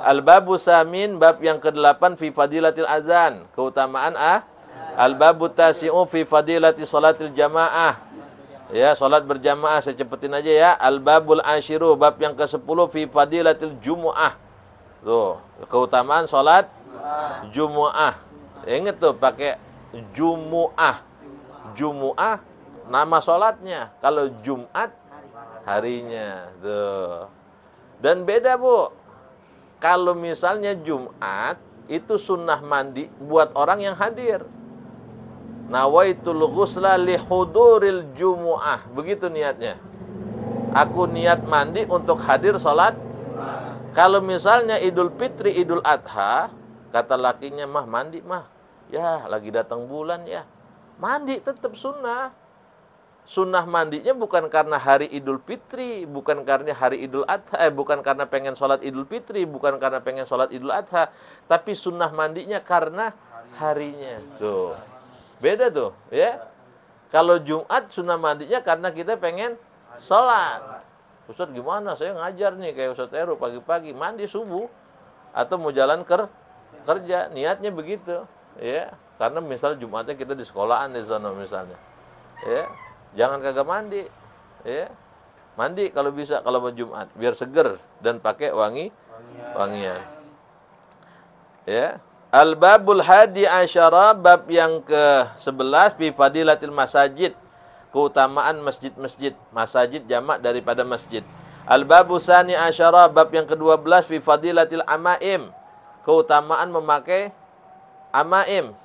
Al-babu samin, bab yang ke-8, fi fadilatil azan, keutamaan Al-babu tasi'u fi fadilati salatil jamaah. Ya, salat berjamaah, saya cepetin aja ya. Al-babul asyiru, bab yang ke-10 fi fadilatil jumu'ah. Tuh, keutamaan salat Jumu'ah. Ingat tuh pakai Jumu'ah. Jumu'ah nama salatnya. Kalau Jumat harinya. Tuh. Dan beda, Bu. Kalau misalnya Jumat itu sunnah mandi buat orang yang hadir. Nawaitul ghusla li huduril jumu'ah. Begitu niatnya. Aku niat mandi untuk hadir salat. Kalau misalnya Idul Fitri, Idul Adha, kata lakinya, mah mandi mah. Ya, lagi datang bulan ya. Mandi tetap sunnah. Sunnah mandinya bukan karena hari Idul Fitri, bukan karena hari Idul Adha, bukan karena pengen sholat Idul Fitri, bukan karena pengen sholat Idul Adha, tapi sunnah mandinya karena harinya. Tuh. Beda tuh, ya. Kalau Jumat sunnah mandinya karena kita pengen sholat. Ustaz gimana? Saya ngajar nih kayak Ustaz Heru pagi-pagi mandi subuh atau mau jalan kerja, niatnya begitu, ya. Karena misalnya Jumatnya kita di sekolahan di sana misalnya, ya. Jangan kagak mandi, ya. Mandi kalau bisa kalau mau Jumat biar seger dan pakai wangian. Ya. Al-babul hadi asyara, bab yang ke-11 fi fadilatil masajid, keutamaan masjid-masjid. Masajid jamak daripada masjid. Al-babu sani asyara, bab yang ke-12 fi fadilatil amaim, keutamaan memakai amaim,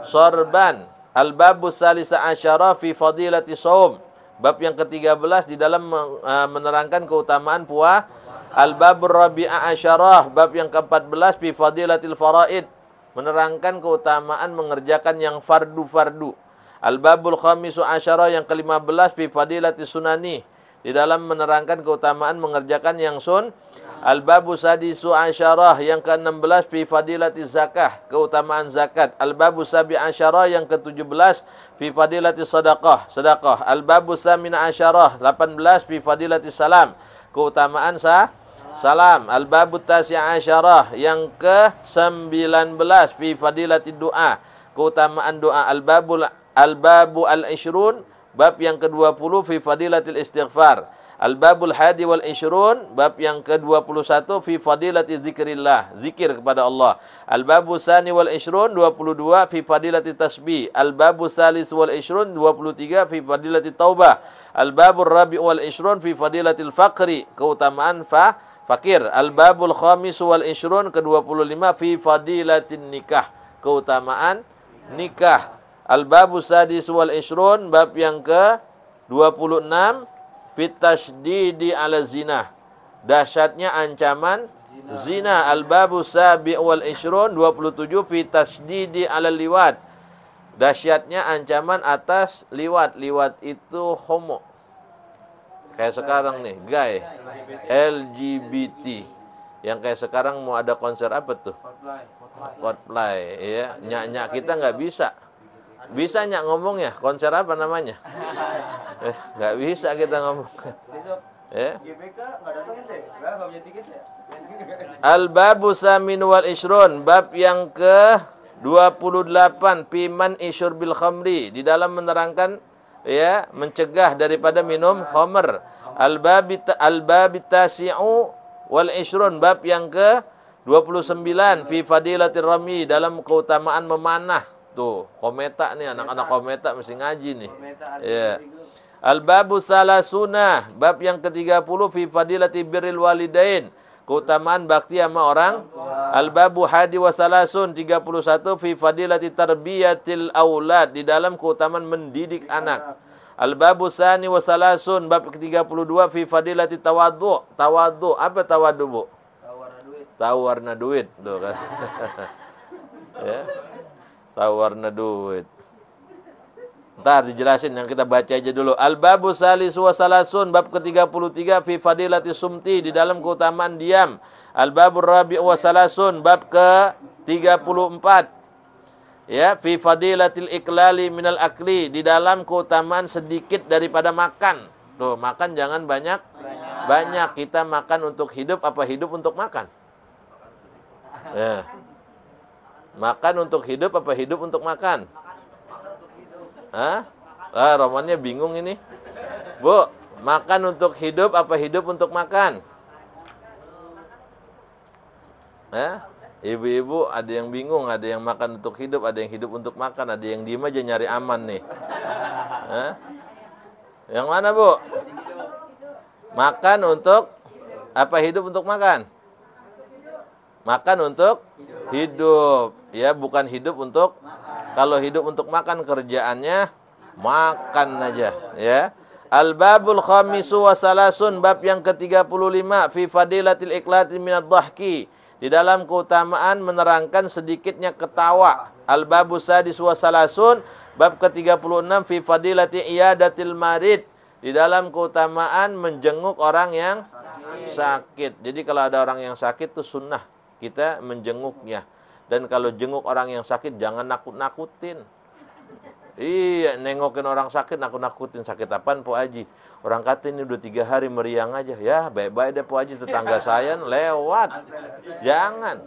sorban. Al-babu salisa asyara fi fadilati shaum, bab yang ke-13 di dalam menerangkan keutamaan puasa. Al-babur rabi'a asyarah, bab yang ke-14 fi fadilatil faraid, menerangkan keutamaan mengerjakan yang fardu-fardu. Al-babul khamisu asyarah, yang ke-15 fi fadilatis sunani, di dalam menerangkan keutamaan mengerjakan yang Al-babu sadisu asyarah, yang ke-16 fi fadilatiz zakah, keutamaan zakat. Al-babu sabi asyarah, yang ke-17 fi fadilatis sedekah. Al-babu samina asyarah, 18 fi fadilatis salam, keutamaan salam. Al-babu tasi asyarah, yang ke-19 fi fadilatid doa, keutamaan doa. Al-babu al-ishrun, bab yang ke-20 fi fadilatil istighfar. Al-babul hadi wal ishrun, bab yang ke-21 fi fadilati zikrillah, zikir kepada Allah. Al-babu sani wal ishrun, 22 fi fadilati tasbih. Al-babu salis wal ishrun, 23 fi fadilati taubah. Al-babur rabi wal ishrun fi fadilatil faqri, keutamaan fakir. Al-babul khamis wal ishrun, ke-25 fi fadilatin nikah, keutamaan nikah. Al-babu sadis wal ishrun, bab yang ke-26 fitashdidi ala zina, dahsyatnya ancaman zina. Al-babu sabi' wal ishrun, 27 fitashdidi ala liwat, dahsyatnya ancaman atas liwat. Liwat itu homo, kayak sekarang nih, gay, LGBT. Yang kayak sekarang mau ada konser apa tuh? Coldplay, ya. Nyak-nyak kita nggak bisa. Bisa nyak ngomong ya, konser apa namanya? Nggak bisa kita ngomong. Ya. Al-babu samin wal ishrun, bab yang ke-28 piman isyur bil khamri, di dalam menerangkan ya mencegah daripada minum khamr. Al-babi tasi'u wal ishrun, bab yang ke-29 fi fadilatir rami, dalam keutamaan memanah. Tuh, kometa nih, anak-anak kometa mesti ngaji nih. Ya. Al-babu salasuna, bab yang ke-30 fi fadilati birril walidain, keutamaan bakti sama orang. Al-babu hadi wa salasun, 31 fi fadilati tarbiyatil aulad, di dalam keutamaan mendidik anak. Al-babu sani wa salasun, bab ke-32 fi fadilati tawadhu. Tawadhu, apa tawadhu, Bu? Tawarna duit. Tuh kan. Ya. Tawarna duit. Ntar dijelasin, yang kita baca aja dulu. Al-babu salis wa salasun, bab ke-33 fi fadilati sumti, di dalam keutamaan diam. Al-babu rabi' wa salasun, bab ke-34 ya fi fadilatil iklali minal akli, di dalam keutamaan sedikit daripada makan. Tuh, makan jangan banyak. Kita makan untuk hidup apa hidup untuk makan? Ya. Makan untuk hidup apa hidup untuk makan? Hah? Romannya bingung ini. Bu, makan untuk hidup apa hidup untuk makan? Ibu-ibu ada yang bingung, ada yang makan untuk hidup, ada yang hidup untuk makan, ada yang diem aja nyari aman nih. Yang mana, Bu? Makan untuk apa hidup untuk makan? Makan untuk hidup, ya, bukan hidup untuk. Kalau hidup untuk makan kerjaannya makan aja, ya. Al-babul khamisu wa salasun, bab yang ke-35 fi fadilatil iklati minad dhahki, di dalam keutamaan menerangkan sedikitnya ketawa. Al-babu sadis wa salasun, bab ke-36 fi fadilati iyadatil marid, di dalam keutamaan menjenguk orang yang sakit. Jadi kalau ada orang yang sakit itu sunnah kita menjenguknya. Dan kalau jenguk orang yang sakit jangan nakut-nakutin. Iya, nengokin orang sakit nakut-nakutin. Sakit apaan Po Haji? Orang kata ini udah 3 hari meriang aja. Ya baik-baik deh Po Haji, tetangga saya lewat. Jangan.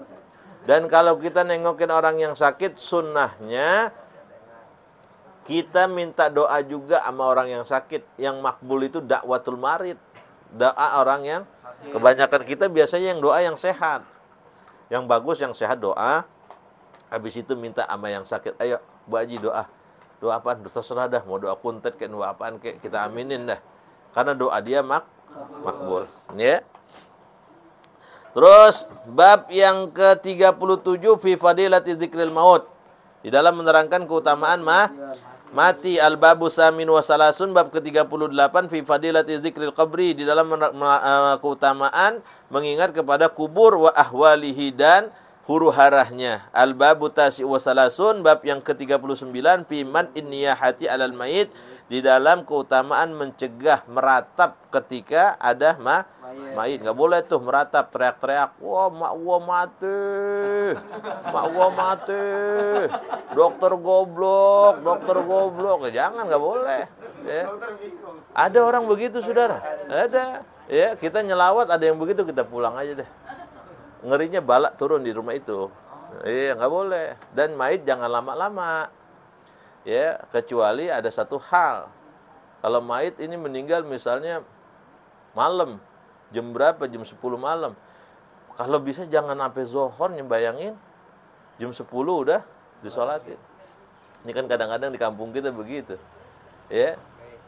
Dan kalau kita nengokin orang yang sakit, sunnahnya kita minta doa juga sama orang yang sakit. Yang makbul itu dakwatul marid, doa orang yang, kebanyakan kita biasanya yang doa yang sehat. Yang bagus yang sehat doa. Habis itu minta sama yang sakit. Ayo Bu Haji doa. Doa apaan? Terserah dah. Mau doa kuntet kayak doa apaan kayak kita aminin dah. Karena doa dia makbul. Ya. Terus bab yang ke-37 fi fadilati dzikril maut, di dalam menerangkan keutamaan mati. Al-babu samin wa salasun, bab ke-38 fi fadilati dzikril qabri, di dalam keutamaan mengingat kepada kubur wa ahwalihi dan huru-harahnya. Al-babu tasi wa salasun, bab yang ke-39 fi man inniyahati alal mayit, di dalam keutamaan mencegah meratap ketika ada mayit. Enggak boleh tuh meratap, teriak-teriak, wah mak gua mati. Mak gua mati. Dokter goblok, dokter goblok. Jangan, enggak boleh. Ya. Ada orang begitu, Saudara. Ada. Ya, kita nyelawat ada yang begitu, kita pulang aja deh. Ngerinya balak turun di rumah itu. Iya, enggak boleh. Dan mayit jangan lama-lama. Ya, kecuali ada satu hal. Kalau mayit ini meninggal misalnya malam, jam berapa? Jam 10 malam. Kalau bisa jangan sampai zuhur, bayangin. Jam 10 udah disolatin. Ini kan kadang-kadang di kampung kita begitu. Ya.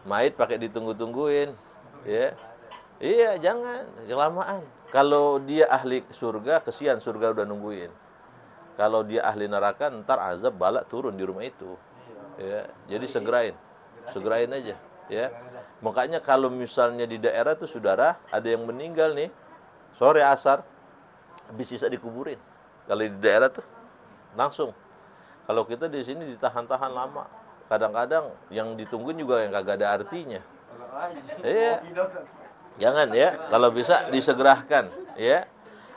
Mayit pakai ditunggu-tungguin. Ya. Iya, jangan kelamaan. Kalau dia ahli surga, kesian surga udah nungguin. Kalau dia ahli neraka, ntar azab balak turun di rumah itu. Ya, jadi segerain aja. Ya, makanya kalau misalnya di daerah tuh Saudara ada yang meninggal nih sore asar, habis sisa dikuburin. Kalau di daerah tuh langsung. Kalau kita di sini ditahan-tahan lama. Kadang-kadang yang ditungguin juga yang kagak ada artinya. Iya. Jangan ya, kalau bisa disegerahkan ya.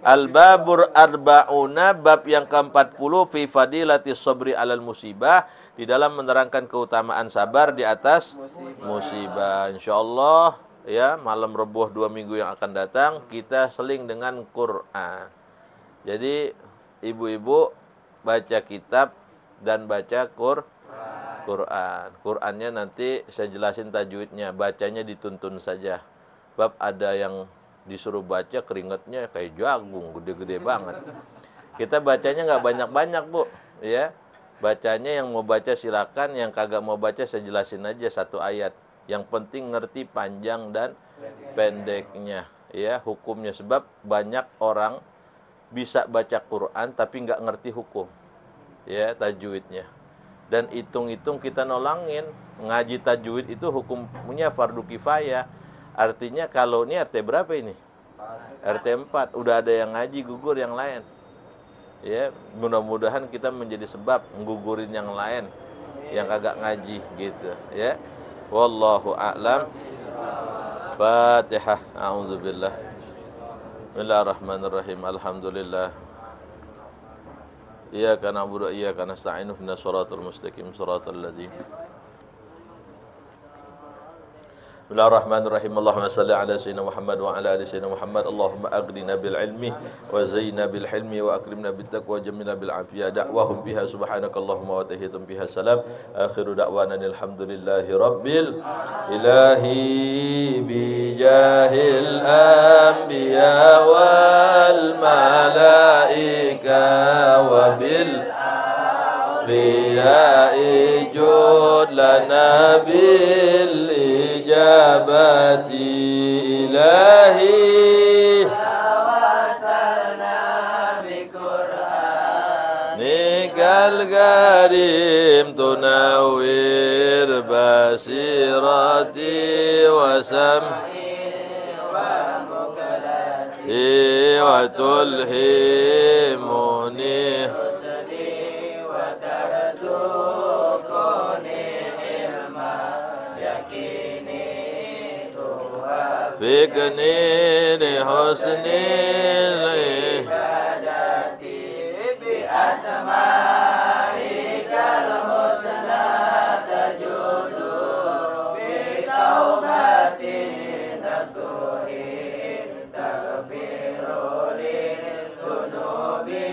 Al-babur arba'una, bab yang ke-40 fi fadilati sabri alal musibah, di dalam menerangkan keutamaan sabar di atas musibah. Insyaallah ya, malam Reboh 2 minggu yang akan datang kita seling dengan Quran. Jadi ibu-ibu baca kitab dan baca Quran. Qurannya nanti saya jelasin tajwidnya, bacanya dituntun saja. Bab ada yang disuruh baca keringatnya kayak jagung, gede-gede banget. Kita bacanya nggak banyak-banyak, Bu. Ya, bacanya yang mau baca silakan, yang kagak mau baca saya jelasin aja satu ayat. Yang penting ngerti panjang dan pendeknya, ya, hukumnya. Sebab banyak orang bisa baca Quran tapi nggak ngerti hukum, ya, tajwidnya. Dan hitung-hitung kita nolangin. Ngaji tajwid itu hukumnya fardu kifayah. Artinya kalau ini RT berapa ini? RT 4. Udah ada yang ngaji, gugur yang lain. Ya, mudah-mudahan kita menjadi sebab nggugurin yang lain yang kagak ngaji gitu, ya. Wallahu a'lam. Fatihah. A'udzubillah. Bismillahirrahmanirrahim. Alhamdulillah. Iyyaka na'budu wa iyyaka nasta'in. Ihdinas shiratal mustaqim, shiratal ladzina Bismillahirrahmanirrahim. Allahumma salli ala sayyidina Muhammad wa ala ali sayyidina Muhammad. Allahumma aghnina bil ilmi wa zayyina bil hilmi wa akrimna bit taqwa wa jammilna bil afiyah. Da'wahum biha subhanakallahumma wa tahiyatum biha salam. Akhiru da'wana alhamdulillahi rabbil ilahi bi jahil anbiya wal malaika wa bil Biya'i jud lana bil ijabati ilahi tawasalna bi Qur'anikal karim tunawwir basirati wa sam'i wa mukalati wa tulhimuni Fikni li husni ibadati bi asma'ikal husna tajudu bi taubati nasuhi taghfiru li dhunubi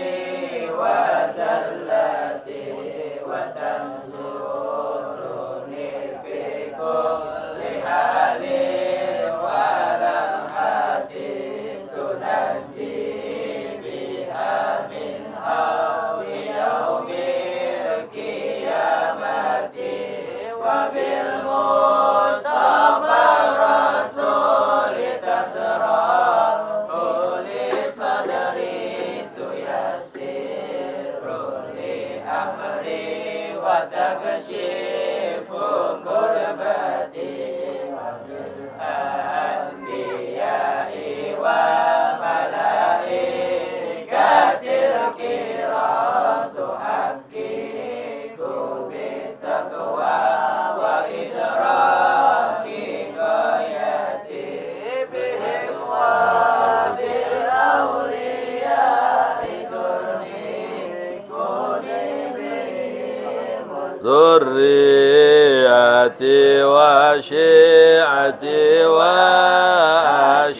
wa zallati wa tanzuruni fi kulli hali ذريتي وشيعتي وعشيرتي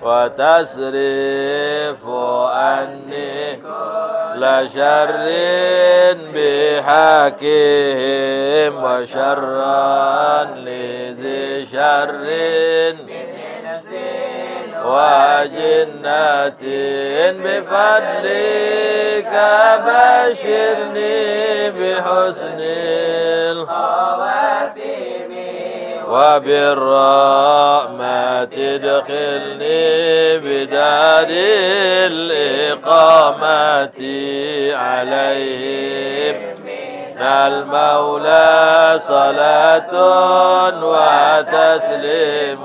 وتصرف عني كل شر بحكيهم وشرا لذي شر وجنة بفضلك بشرني بحسن الخواتم وبالرحمة ادخلني بدار الإقامة عليهم من المولى صلاة وتسليم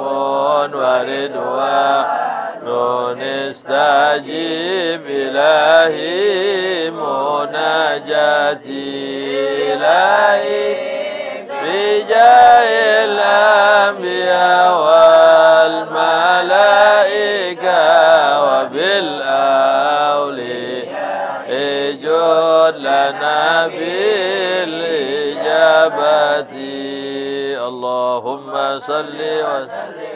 ورضوان استجيب إلهي مناجاتي إلهي بجاه الأنبياء والملائكة وبالأولياء جد لنا بالإجابة اللهم صل وسلم